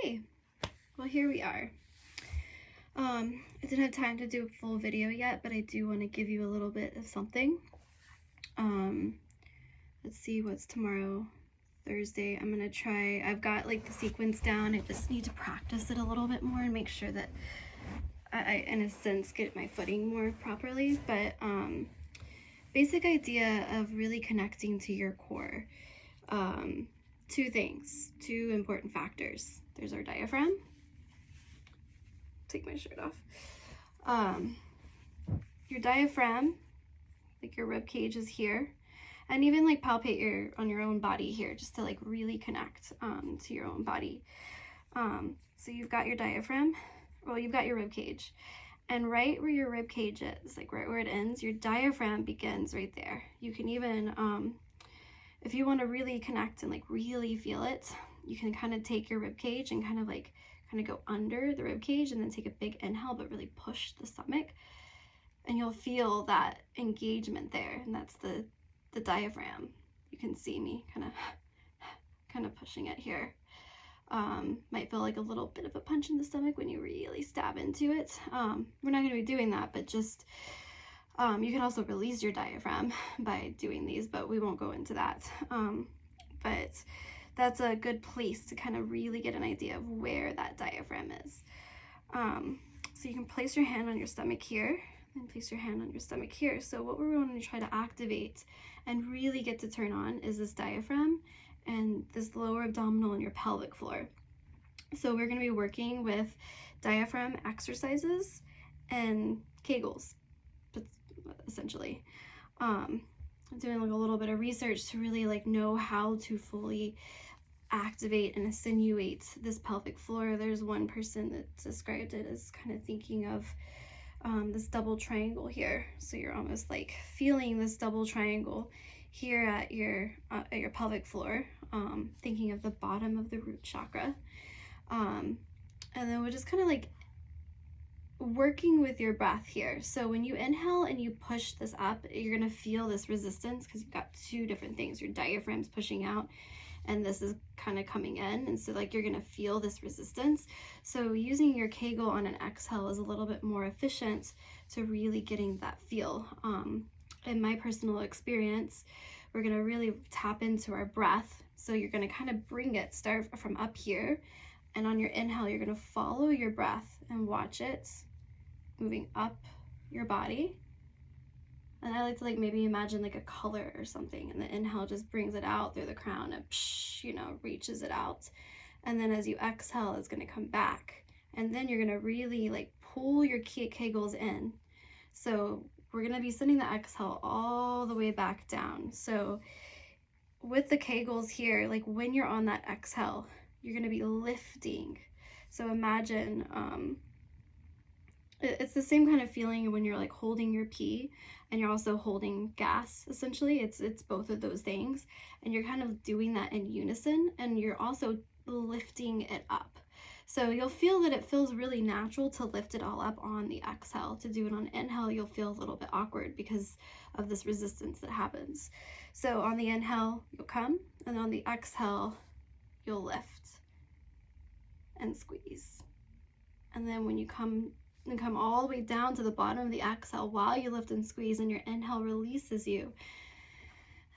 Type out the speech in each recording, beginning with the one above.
Okay, well here we are. I didn't have time to do a full video yet, but I do want to give you a little bit of something. Let's see what's tomorrow, Thursday. I'm gonna try, I've got like the sequence down. I just need to practice it a little bit more and make sure that I in a sense get my footing more properly. But basic idea of really connecting to your core. Two things, two important factors. There's our diaphragm. Take my shirt off. Your diaphragm, like your rib cage, is here, and even like palpate on your own body here, just to like really connect to your own body. So you've got your diaphragm, well, you've got your rib cage, and right where your rib cage is, like right where it ends, your diaphragm begins right there. You can even, if you want to really connect and like really feel it, you can kind of take your rib cage and kind of go under the rib cage and then take a big inhale, but really push the stomach, and you'll feel that engagement there. And that's the diaphragm. You can see me kind of pushing it here. Might feel like a little bit of a punch in the stomach when you really stab into it. We're not going to be doing that, but just you can also release your diaphragm by doing these, but we won't go into that. But that's a good place to kind of really get an idea of where that diaphragm is. So you can place your hand on your stomach here, and place your hand on your stomach here. So what we're going to try to activate and really get to turn on is this diaphragm and this lower abdominal and your pelvic floor. So we're going to be working with diaphragm exercises and Kegels, essentially. I'm doing like a little bit of research to really like know how to fully activate and attenuate this pelvic floor. There's one person that described it as kind of thinking of this double triangle here. So you're almost like feeling this double triangle here at your pelvic floor, thinking of the bottom of the root chakra. And then we're just kind of like working with your breath here. So when you inhale and you push this up, you're going to feel this resistance because you've got two different things. Your diaphragm's pushing out and this is kind of coming in, and so like you're going to feel this resistance. So using your Kegel on an exhale is a little bit more efficient to really getting that feel. In my personal experience, we're going to really tap into our breath. So you're going to kind of bring it, start from up here, and on your inhale you're going to follow your breath and watch it moving up your body. And I like to like maybe imagine like a color or something, and the inhale just brings it out through the crown and reaches it out. And then as you exhale, it's going to come back, and then you're going to really like pull your Kegels in. So we're going to be sending the exhale all the way back down. So with the Kegels here, like when you're on that exhale, you're going to be lifting. So imagine it's the same kind of feeling when you're like holding your pee and you're also holding gas. Essentially, it's both of those things, and you're kind of doing that in unison, and you're also lifting it up. So you'll feel that it feels really natural to lift it all up on the exhale. To do it on inhale, you'll feel a little bit awkward because of this resistance that happens. So on the inhale, you'll come, and on the exhale, you'll lift and squeeze. And then when you come all the way down to the bottom of the exhale while you lift and squeeze, and your inhale releases you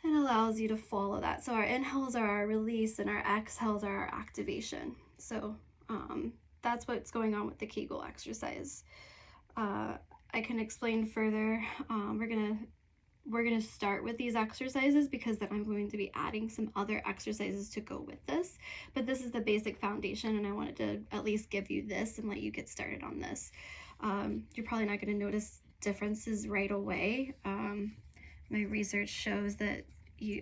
and allows you to follow that. So our inhales are our release and our exhales are our activation. So that's what's going on with the Kegel exercise. I can explain further. We're gonna start with these exercises because then I'm going to be adding some other exercises to go with this. But this is the basic foundation, and I wanted to at least give you this and let you get started on this. You're probably not going to notice differences right away. My research shows that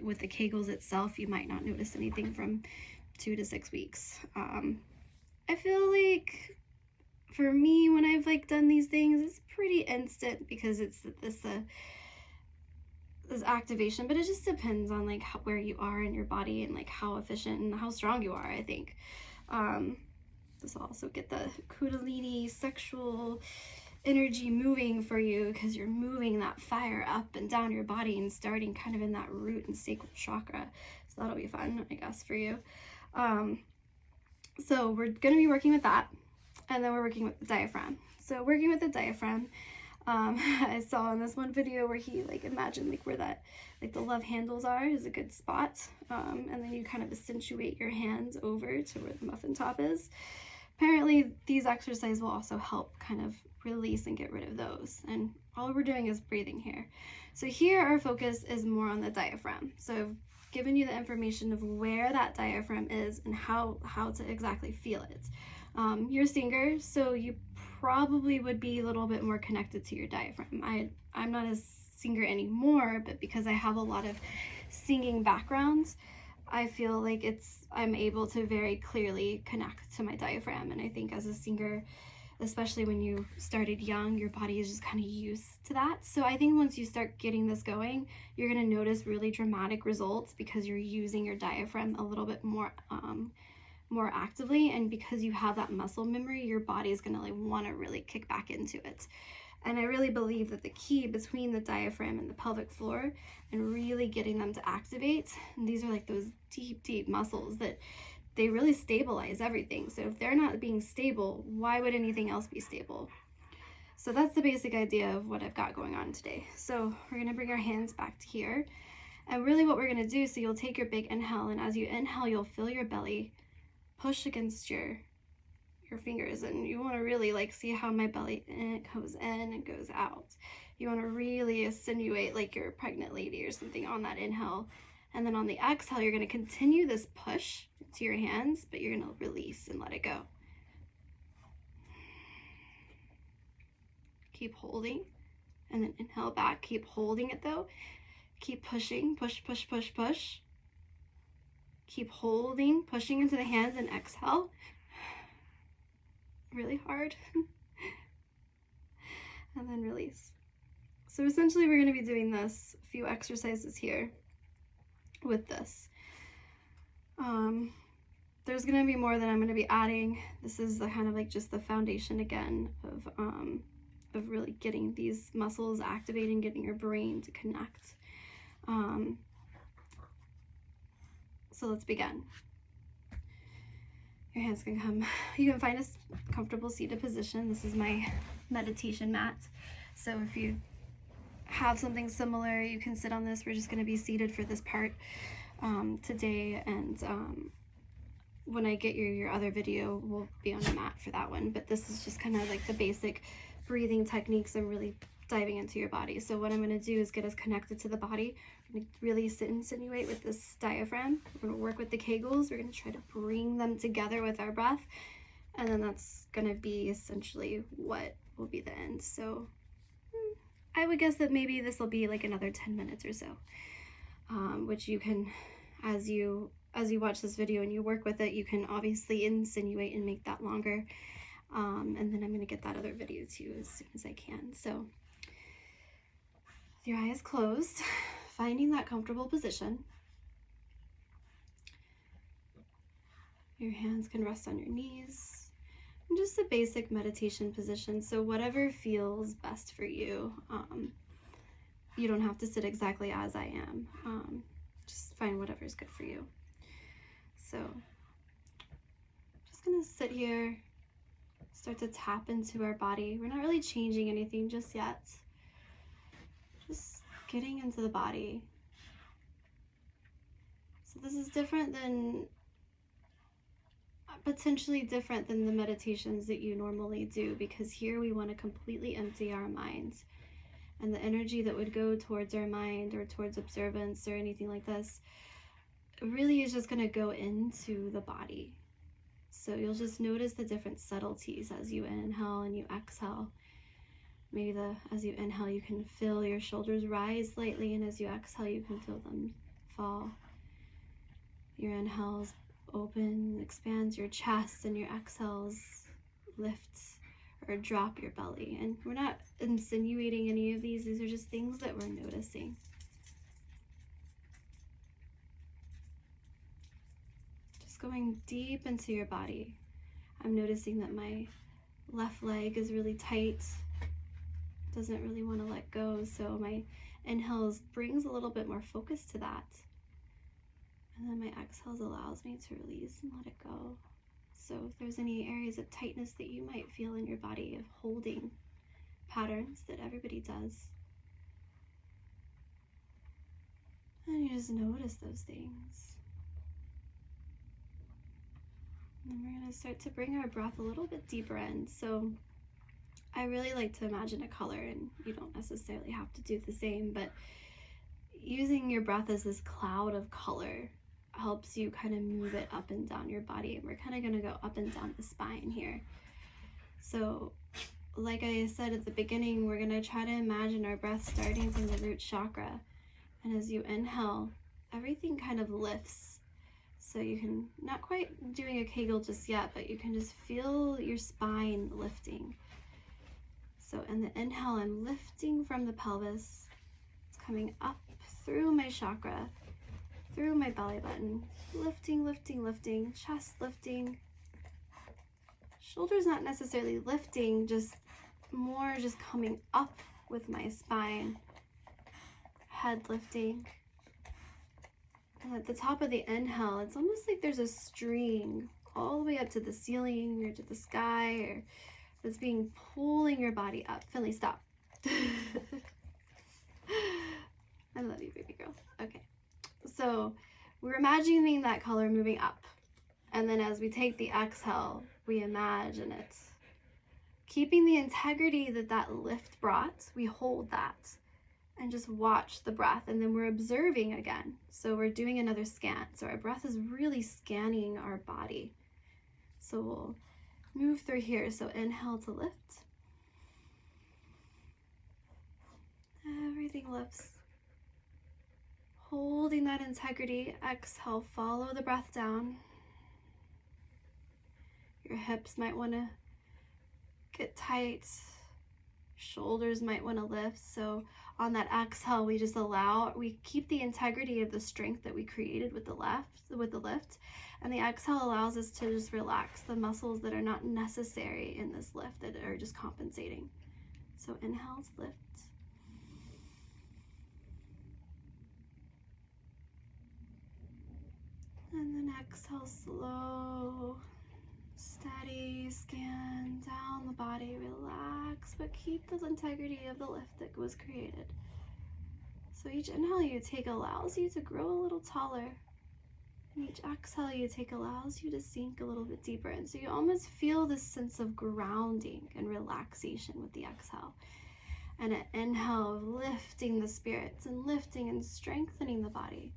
with the Kegels itself, you might not notice anything from 2 to 6 weeks. I feel like for me, when I've like done these things, it's pretty instant because it's this activation, but it just depends on like where you are in your body and like how efficient and how strong you are, I think. This will also get the kundalini sexual energy moving for you because you're moving that fire up and down your body and starting kind of in that root and sacral chakra. So that'll be fun, I guess, for you. So we're going to be working with that, and then we're working with the diaphragm. So working with the diaphragm, I saw in this one video where he like imagined like where that like the love handles are is a good spot, and then you kind of accentuate your hands over to where the muffin top is. Apparently these exercises will also help kind of release and get rid of those, and all we're doing is breathing here. So here our focus is more on the diaphragm. So I've given you the information of where that diaphragm is and how to exactly feel it. You're a singer, so you probably would be a little bit more connected to your diaphragm. I'm not a singer anymore, but because I have a lot of singing backgrounds, I feel like I'm able to very clearly connect to my diaphragm. And I think as a singer, especially when you started young, your body is just kind of used to that. So I think once you start getting this going, you're going to notice really dramatic results because you're using your diaphragm a little bit more actively, and because you have that muscle memory, your body is going to like want to really kick back into it. And I really believe that the key between the diaphragm and the pelvic floor and really getting them to activate, and these are like those deep muscles that they really stabilize everything. So if they're not being stable, why would anything else be stable? So that's the basic idea of what I've got going on today. So we're going to bring our hands back to here, and really what we're going to do, so you'll take your big inhale, and as you inhale, you'll feel your belly push against your fingers, and you want to really like see how my belly goes in and goes out. You want to really insinuate like you're a pregnant lady or something on that inhale, and then on the exhale you're going to continue this push into your hands, but you're going to release and let it go. Keep holding, and then inhale back. Keep holding it though. Keep pushing, push. Keep holding, pushing into the hands, and exhale really hard. And then release. So essentially we're going to be doing this a few exercises here with this. There's going to be more that I'm going to be adding. This is the kind of like just the foundation again of really getting these muscles activating, getting your brain to connect. So let's begin. Your hands can come, you can find a comfortable seated position. This is my meditation mat. So if you have something similar, you can sit on this. We're just going to be seated for this part today, and when I get your other video, we'll be on a mat for that one. But this is just kind of like the basic breathing techniques and really diving into your body. So what I'm going to do is get us connected to the body. We're going to really insinuate with this diaphragm. We're going to work with the Kegels. We're going to try to bring them together with our breath, and then that's going to be essentially what will be the end. So I would guess that maybe this will be like another 10 minutes or so, which you can, as you watch this video and you work with it, you can obviously insinuate and make that longer. And then I'm going to get that other video to you as soon as I can. So with your eyes closed, finding that comfortable position. Your hands can rest on your knees. And just a basic meditation position. So whatever feels best for you. You don't have to sit exactly as I am. Just find whatever's good for you. So just going to sit here. Start to tap into our body. We're not really changing anything just yet. Just getting into the body. So this is potentially different than the meditations that you normally do, because here we want to completely empty our minds. And the energy that would go towards our mind or towards observance or anything like this really is just going to go into the body. So you'll just notice the different subtleties as you inhale and you exhale. Maybe as you inhale, you can feel your shoulders rise slightly, and as you exhale, you can feel them fall. Your inhales open, expands your chest, and your exhales lift or drop your belly. And we're not insinuating any of these. These are just things that we're noticing. Going deep into your body. I'm noticing that my left leg is really tight, doesn't really want to let go, so my inhales brings a little bit more focus to that, and then my exhales allows me to release and let it go. So if there's any areas of tightness that you might feel in your body, of holding patterns that everybody does, and you just notice those things. And then we're going to start to bring our breath a little bit deeper in. So I really like to imagine a color, and you don't necessarily have to do the same, but using your breath as this cloud of color helps you kind of move it up and down your body. And we're kind of going to go up and down the spine here. So like I said at the beginning, we're going to try to imagine our breath starting from the root chakra. And as you inhale, everything kind of lifts. So you can, not quite doing a Kegel just yet, but you can just feel your spine lifting. So in the inhale, I'm lifting from the pelvis. It's coming up through my chakra, through my belly button, lifting, lifting, lifting, chest lifting. Shoulders not necessarily lifting, just more just coming up with my spine. Head lifting. And at the top of the inhale, it's almost like there's a string all the way up to the ceiling or to the sky, or that's being pulling your body up. Finley, stop. I love you, baby girl. Okay. So we're imagining that color moving up. And then as we take the exhale, we imagine it. Keeping the integrity that that lift brought, we hold that and just watch the breath. And then we're observing again. So we're doing another scan. So our breath is really scanning our body. So we'll move through here. So inhale to lift. Everything lifts. Holding that integrity. Exhale, follow the breath down. Your hips might want to get tight. Shoulders might want to lift. So on that exhale, we just we keep the integrity of the strength that we created with the lift. And the exhale allows us to just relax the muscles that are not necessary in this lift, that are just compensating. So inhale to lift. And then exhale, slow, steady, scan down the body, relax, but keep the integrity of the lift that was created. So each inhale you take allows you to grow a little taller. And each exhale you take allows you to sink a little bit deeper. And so you almost feel this sense of grounding and relaxation with the exhale. And an inhale of lifting the spirits and lifting and strengthening the body.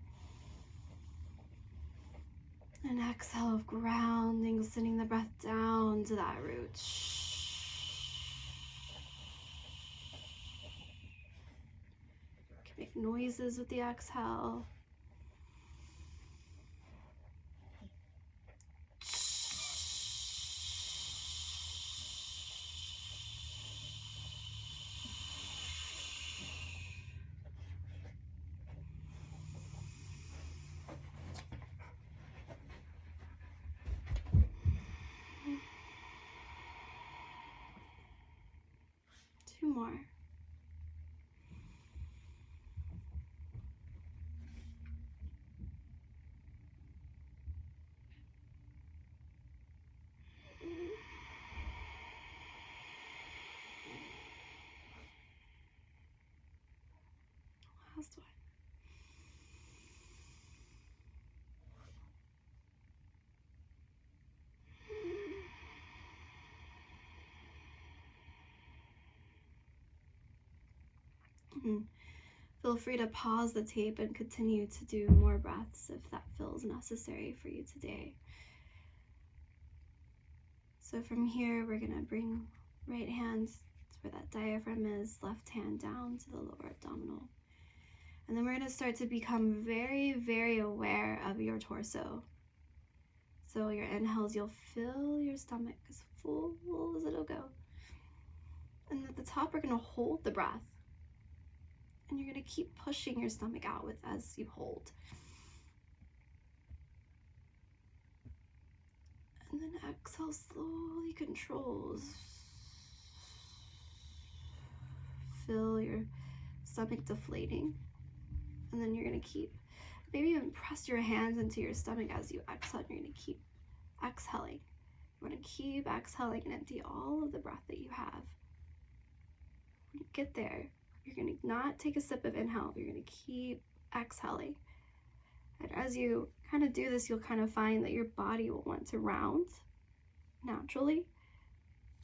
An exhale of grounding, sending the breath down to that root. You can make noises with the exhale. Two more. Last one. Feel free to pause the tape and continue to do more breaths if that feels necessary for you today. So from here, we're going to bring right hand to where that diaphragm is, left hand down to the lower abdominal. And then we're going to start to become very, very aware of your torso. So your inhales, you'll fill your stomach as full as it'll go. And at the top, we're going to hold the breath. And you're going to keep pushing your stomach out as you hold. And then exhale, slowly controls. Feel your stomach deflating. And then you're going to keep, maybe even press your hands into your stomach as you exhale. You're going to keep exhaling. You want to keep exhaling and empty all of the breath that you have. When you get there, you're going to not take a sip of inhale. You're going to keep exhaling. And as you kind of do this, you'll kind of find that your body will want to round naturally.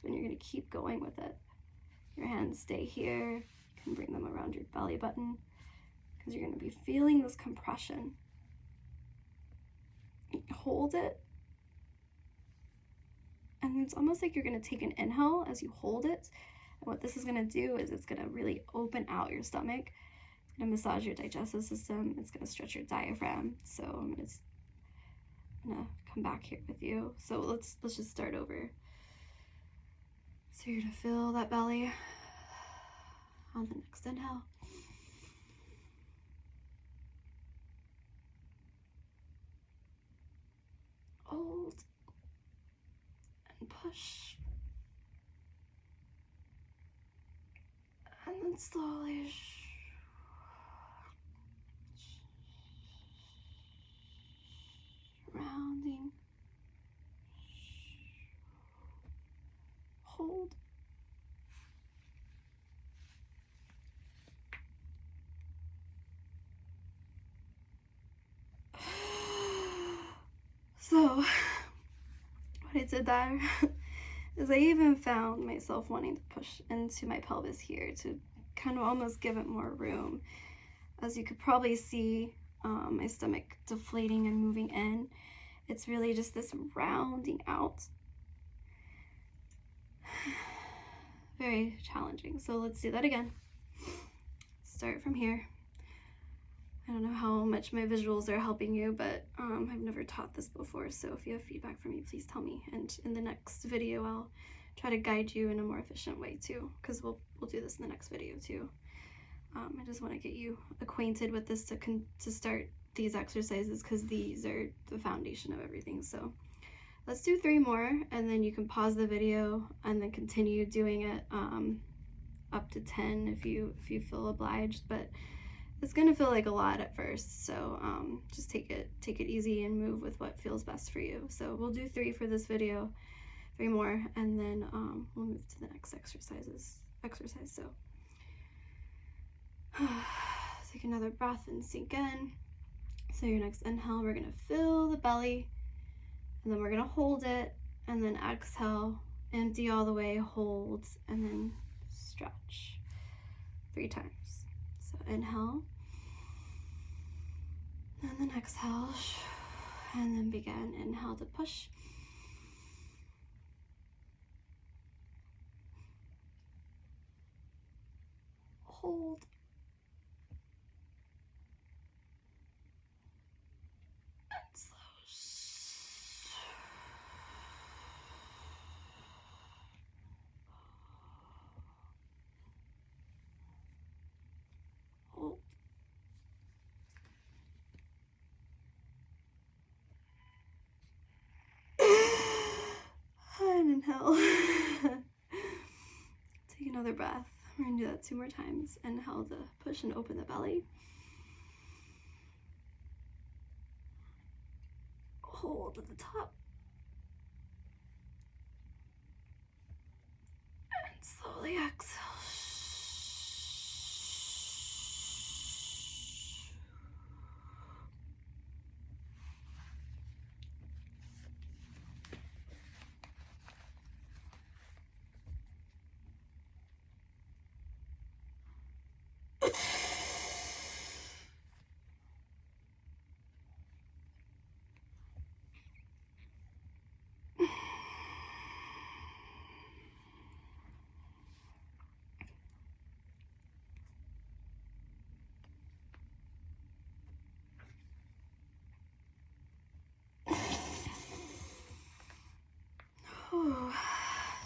And you're going to keep going with it. Your hands stay here. You can bring them around your belly button because you're going to be feeling this compression. Hold it. And it's almost like you're going to take an inhale as you hold it. And what this is going to do is it's going to really open out your stomach. It's going to massage your digestive system. It's going to stretch your diaphragm. So I'm going to come back here with you. So let's just start over. So you're going to fill that belly on the next inhale. Hold and push. And then slowly rounding. Hold. So, what I did there is I even found myself wanting to push into my pelvis here to kind of almost give it more room. As you could probably see, my stomach deflating and moving in. It's really just this rounding out. Very challenging. So let's do that again. Start from here. I don't know how much my visuals are helping you, but I've never taught this before, so if you have feedback from me, please tell me. And in the next video, I'll try to guide you in a more efficient way too, because we'll do this in the next video too. I just want to get you acquainted with this to start these exercises, because these are the foundation of everything. So let's do 3 more, and then you can pause the video and then continue doing it up to 10 if you feel obliged. But it's gonna feel like a lot at first, so just take it easy and move with what feels best for you. So we'll do 3 for this video, 3 more, and then we'll move to the next exercise. So take another breath and sink in. So your next inhale, we're gonna fill the belly, and then we're gonna hold it, and then exhale, empty all the way, hold, and then stretch 3 times. So inhale, and then exhale, and then begin. Inhale to push. Hold. And slow. Hold. And inhale. Take another breath. We're gonna do that 2 more times. Inhale to push and open the belly. Hold at the top. And slowly exhale.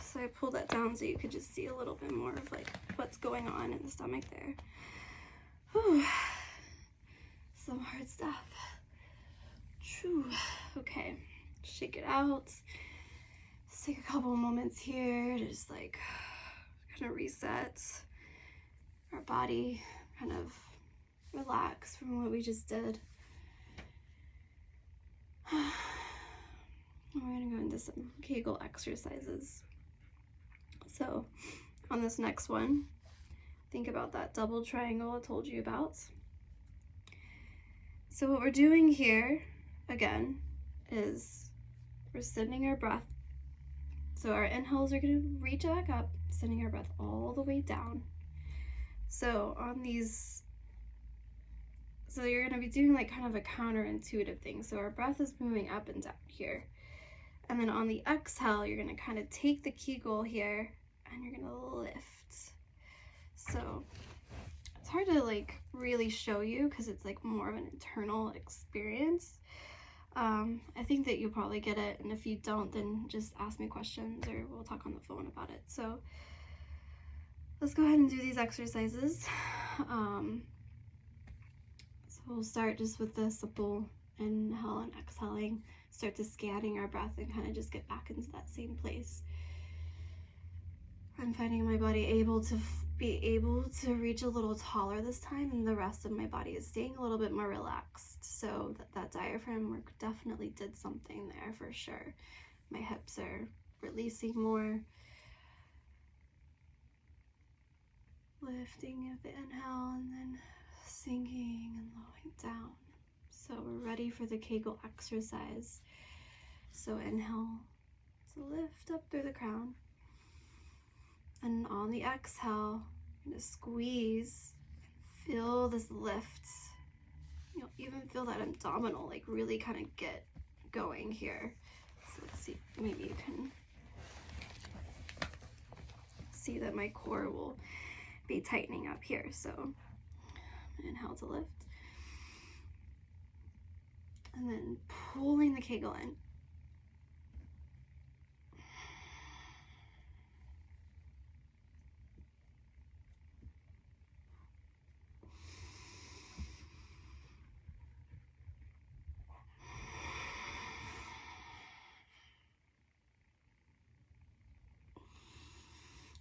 So I pulled that down so you could just see a little bit more of like what's going on in the stomach there. Whew. Some hard stuff. Okay, shake it out. Let's take a couple moments here to just like kind of reset our body, kind of relax from what we just did. we're gonna go into some Kegel exercises. So on this next one, think about that double triangle I told you about. So what we're doing here, again, is we're sending our breath. So our inhales are going to reach back up, sending our breath all the way down. So on these, so you're going to be doing like kind of a counterintuitive thing. So our breath is moving up and down here. And then on the exhale, you're going to kind of take the Kegel here and you're going to lift. So it's hard to like really show you because it's like more of an internal experience. I think that you'll probably get it, and if you don't, then just ask me questions or we'll talk on the phone about it. So let's go ahead and do these exercises. So we'll start just with the simple inhale and exhaling, start to scanning our breath and kind of just get back into that same place. I'm finding my body able to reach a little taller this time, and the rest of my body is staying a little bit more relaxed. So that diaphragm work definitely did something there for sure. My hips are releasing more. Lifting at the inhale and then sinking and lowering down. So we're ready for the Kegel exercise. So inhale to lift up through the crown. And on the exhale, I'm going to squeeze and feel this lift. You'll even feel that abdominal like really kind of get going here. So let's see, maybe you can see that my core will be tightening up here. So inhale to lift. And then pulling the Kegel in.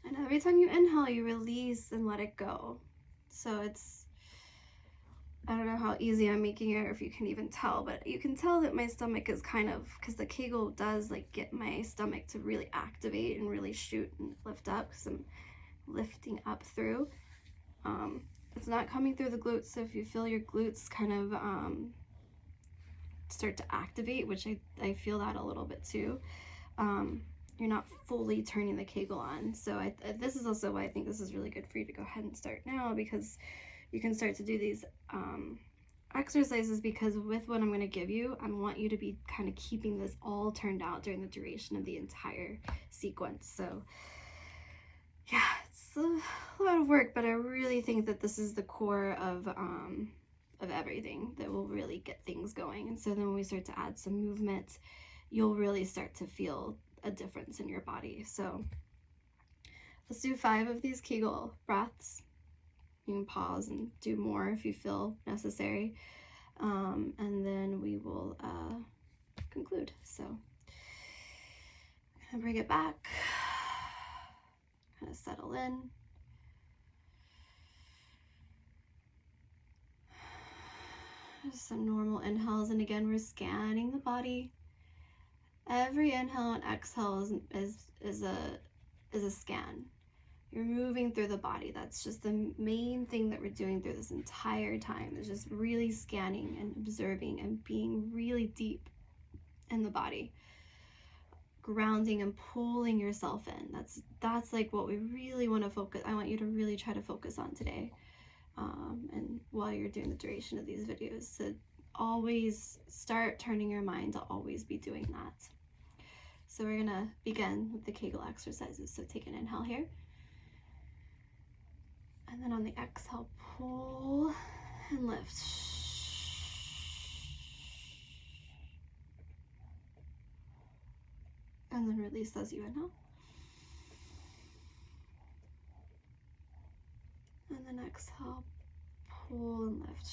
And every time you inhale, you release and let it go. So it's, I don't know how easy I'm making it or if you can even tell, but you can tell that my stomach is kind of, because the Kegel does like get my stomach to really activate and really shoot and lift up because I'm lifting up through. It's not coming through the glutes, so if you feel your glutes kind of start to activate, which I feel that a little bit too, you're not fully turning the Kegel on. So this is also why I think this is really good for you to go ahead and start now, because you can start to do these exercises, because with what I'm going to give you, I want you to be kind of keeping this all turned out during the duration of the entire sequence. So yeah, it's a lot of work, but I really think that this is the core of everything that will really get things going. And so then when we start to add some movement, you'll really start to feel a difference in your body. So let's do 5 of these Kegel breaths. You can pause and do more if you feel necessary, and then we will conclude. So I'm gonna bring it back, kind of settle in. Just some normal inhales, and again we're scanning the body. Every inhale and exhale is a scan. You're moving through the body. That's just the main thing that we're doing through this entire time, is just really scanning and observing and being really deep in the body, grounding and pulling yourself in. That's like what we really want to focus. I want you to really try to focus on today, and while you're doing the duration of these videos, to always start turning your mind to always be doing that. So we're gonna begin with the Kegel exercises. So take an inhale here. And then on the exhale, pull and lift. And then release as you inhale. And then exhale, pull and lift.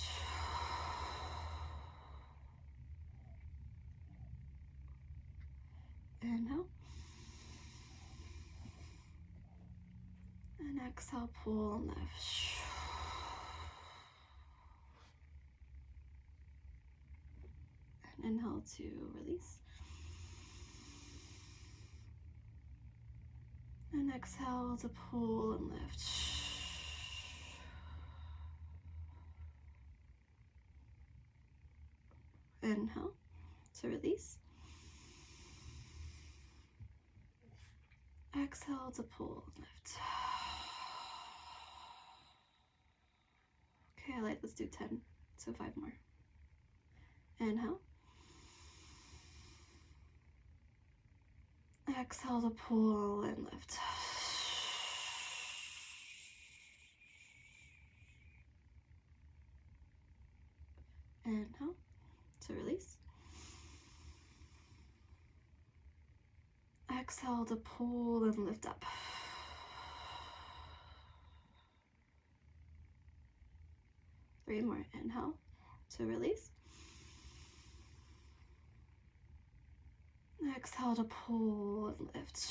Inhale. And exhale, pull and lift. And inhale to release. Exhale to pull and lift. Inhale to release. Exhale to pull and lift. Okay, let's do 10. So 5 more. Inhale. Exhale to pull and lift. Inhale to release. Exhale to pull and lift up. Three more. Inhale to release. Exhale to pull and lift.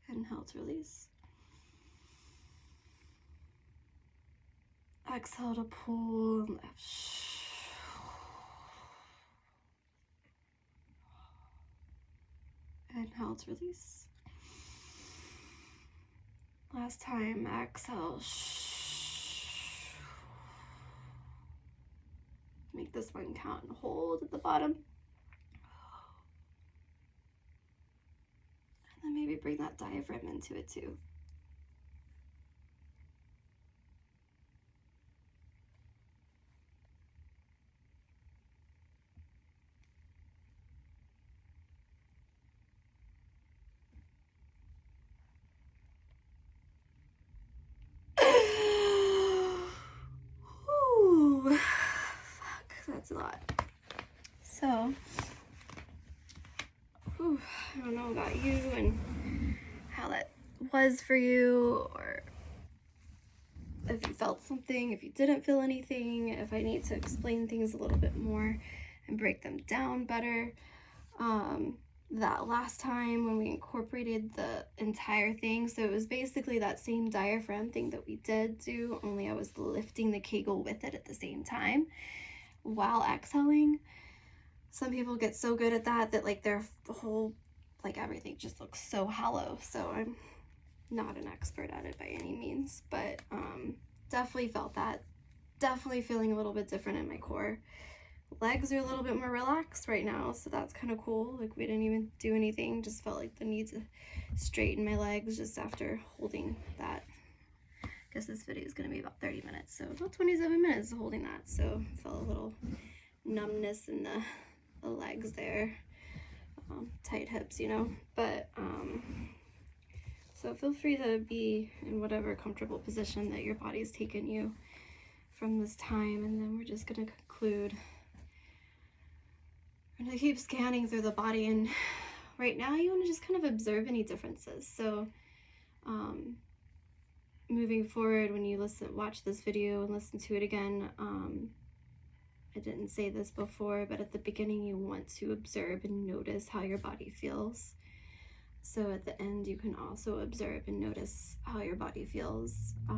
Inhale to release. Exhale to pull and lift. Inhale to release. Last time, exhale. Make this one count and hold at the bottom. And then maybe bring that diaphragm into it too. Ooh, fuck, that's a lot. So, I don't know about you and how that was for you, or if you felt something, if you didn't feel anything, if I need to explain things a little bit more and break them down better. That last time when we incorporated the entire thing, so it was basically that same diaphragm thing that we did do, only I was lifting the Kegel with it at the same time while exhaling. Some people get so good at that like their whole, like everything just looks so hollow. So I'm not an expert at it by any means, but definitely felt that. Definitely feeling a little bit different in my core. Legs are a little bit more relaxed right now, so that's kind of cool. Like we didn't even do anything, just felt like the need to straighten my legs just after holding that. I guess this video is going to be about 30 minutes, so about 27 minutes of holding that. So felt a little numbness in the legs there, tight hips, you know. But so feel free to be in whatever comfortable position that your body's taken you from this time, and then we're just going to conclude. We're going to keep scanning through the body, and right now you want to just kind of observe any differences. So moving forward, when you watch this video and listen to it again, I didn't say this before, but at the beginning you want to observe and notice how your body feels. So at the end you can also observe and notice how your body feels. I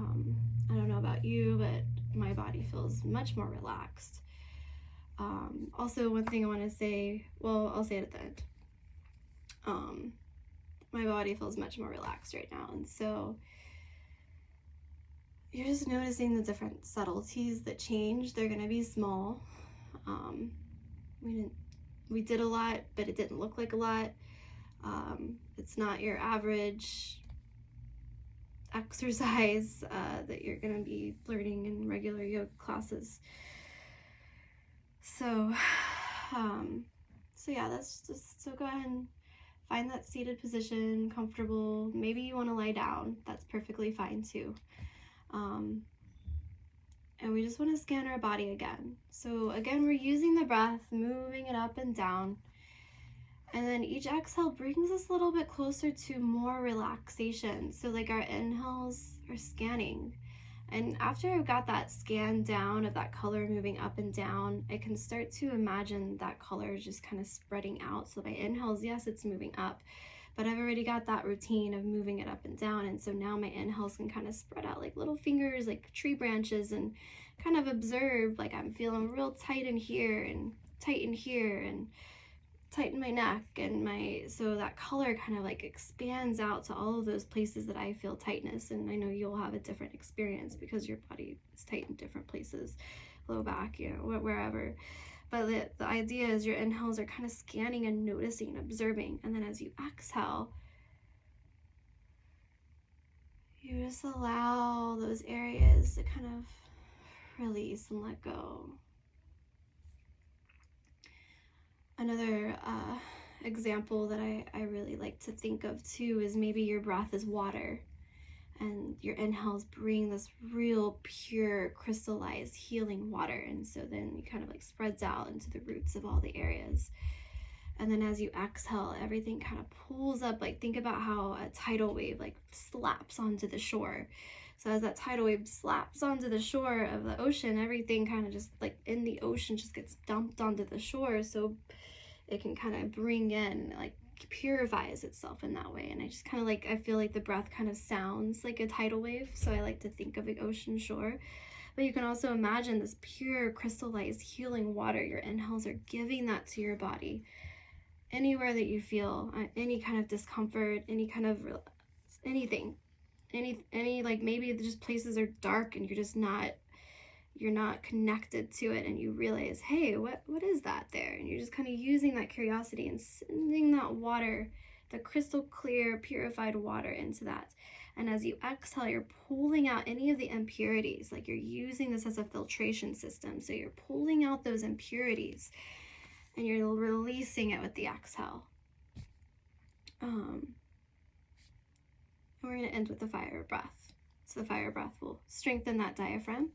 don't know about you, but my body feels much more relaxed. Also, one thing I want to say, well, I'll say it at the end. My body feels much more relaxed right now, and so you're just noticing the different subtleties that change. They're going to be small. We did a lot, but it didn't look like a lot. It's not your average exercise that you're going to be learning in regular yoga classes. So yeah, so go ahead and find that seated position, comfortable. Maybe you want to lie down. That's perfectly fine too. And we just want to scan our body again. So again, we're using the breath, moving it up and down. And then each exhale brings us a little bit closer to more relaxation. So like our inhales are scanning. And after I've got that scan down of that color moving up and down, I can start to imagine that color just kind of spreading out. So my inhales, yes, it's moving up, but I've already got that routine of moving it up and down. And so now my inhales can kind of spread out like little fingers, like tree branches, and kind of observe, like I'm feeling real tight in here and tight in here and tight in my neck and so that color kind of like expands out to all of those places that I feel tightness. And I know you'll have a different experience because your body is tight in different places, low back, you know, wherever. But the idea is your inhales are kind of scanning and noticing and observing, and then as you exhale, you just allow those areas to kind of release and let go. Another example that I really like to think of too is maybe your breath is water, and your inhales bring this real pure crystallized healing water, and so then it kind of like spreads out into the roots of all the areas. And then as you exhale, everything kind of pulls up. Like think about how a tidal wave like slaps onto the shore. So as that tidal wave slaps onto the shore of the ocean, everything kind of just like in the ocean just gets dumped onto the shore, so it can kind of bring in, like purifies itself in that way. And I just kind of like, I feel like the breath kind of sounds like a tidal wave, so I like to think of the ocean shore. But you can also imagine this pure crystallized healing water. Your inhales are giving that to your body. Anywhere that you feel any kind of discomfort, any kind of anything, any like maybe just places are dark and you're not connected to it, and you realize, hey, what is that there? And you're just kind of using that curiosity and sending that water, the crystal clear purified water, into that. And as you exhale, you're pulling out any of the impurities. Like you're using this as a filtration system, so you're pulling out those impurities and you're releasing it with the exhale. And we're going to end with the fire breath. So the fire breath will strengthen that diaphragm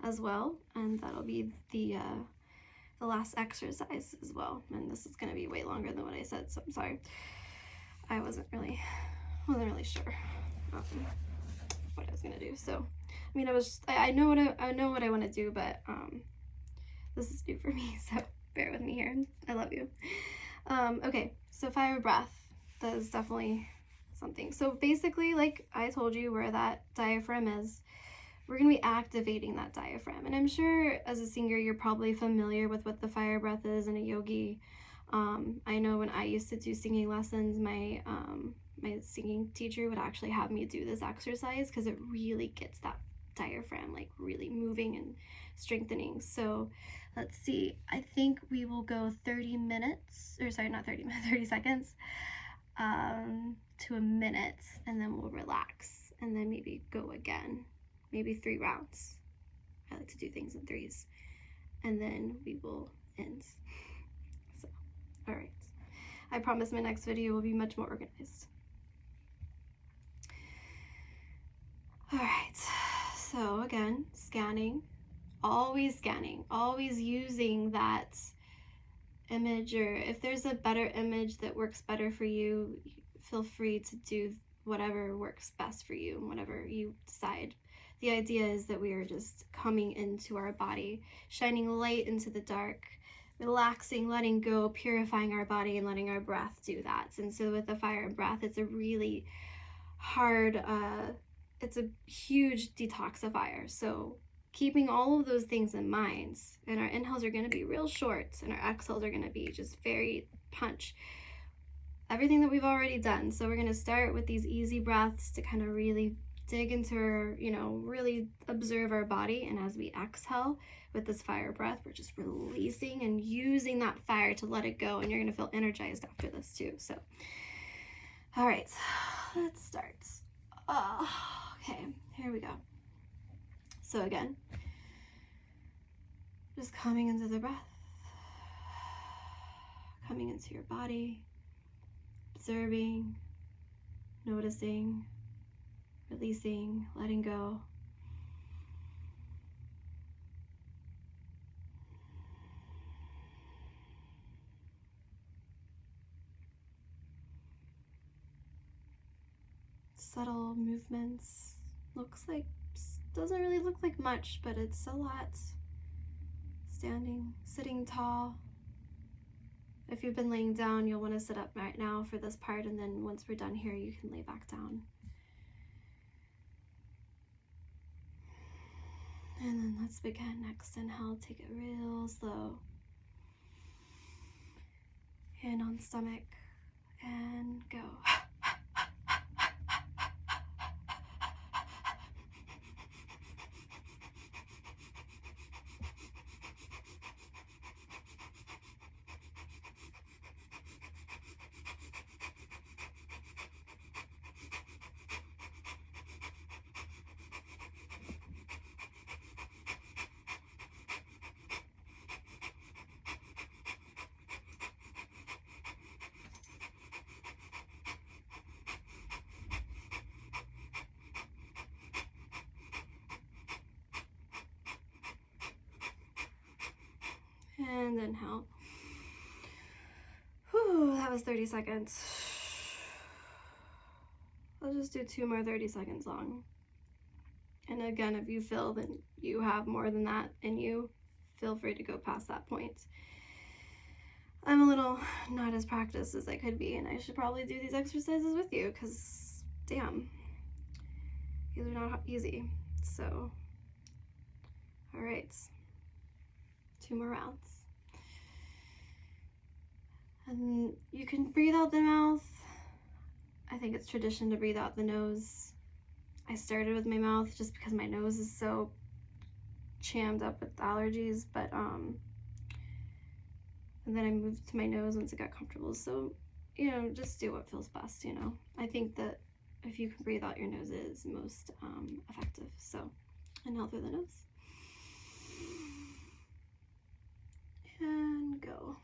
as well, and that'll be the last exercise as well. And this is going to be way longer than what I said, so I'm sorry. I wasn't really sure what I was going to do. So I mean, I know what I want to do, but this is new for me, so bear with me here. I love you. Okay, so fire breath, that is definitely something. So basically, like I told you, where that diaphragm is, we're going to be activating that diaphragm. And I'm sure as a singer, you're probably familiar with what the fire breath is, and a yogi. I know when I used to do singing lessons, my singing teacher would actually have me do this exercise because it really gets that diaphragm like really moving and strengthening. So let's see, I think we will go 30 minutes, or sorry, not 30 minutes, 30 seconds to a minute, and then we'll relax, and then maybe go again. Maybe 3 rounds. I like to do things in 3s. And then we will end. So, all right. I promise my next video will be much more organized. All right. So again, scanning, always using that image, or if there's a better image that works better for you, feel free to do whatever works best for you, whatever you decide. The idea is that we are just coming into our body, shining light into the dark, relaxing, letting go, purifying our body, and letting our breath do that. And so with the fire and breath, it's a really hard, it's a huge detoxifier. So keeping all of those things in mind, and our inhales are going to be real short, and our exhales are going to be just very punch. Everything that we've already done. So we're going to start with these easy breaths to kind of really dig into our, really observe our body. And as we exhale with this fire breath, we're just releasing and using that fire to let it go. And you're going to feel energized after this too. So, all right, let's start. Okay, here we go. So again, just coming into the breath, coming into your body, observing, noticing, releasing, letting go. Subtle movements. Doesn't really look like much, but it's a lot. Standing, sitting tall. If you've been laying down, you'll want to sit up right now for this part, and then once we're done here, you can lay back down. And then let's begin. Next inhale, take it real slow. Hand on stomach and go. And inhale. Whew, that was 30 seconds. I'll just do 2 more 30 seconds long. And again, if you feel that you have more than that in you, feel free to go past that point. I'm a little not as practiced as I could be, and I should probably do these exercises with you because, damn, these are not easy. So, all right, 2 more rounds. And you can breathe out the mouth. I think it's tradition to breathe out the nose. I started with my mouth just because my nose is so jammed up with allergies, but and then I moved to my nose once it got comfortable. So, you know, just do what feels best, you know. I think that if you can breathe out your nose, it is most effective. So, inhale through the nose. And go.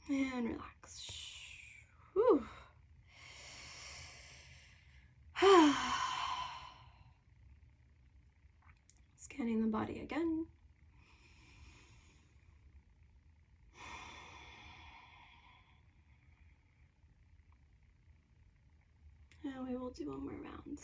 And relax. Whew. Scanning the body again. And we will do 1 more round.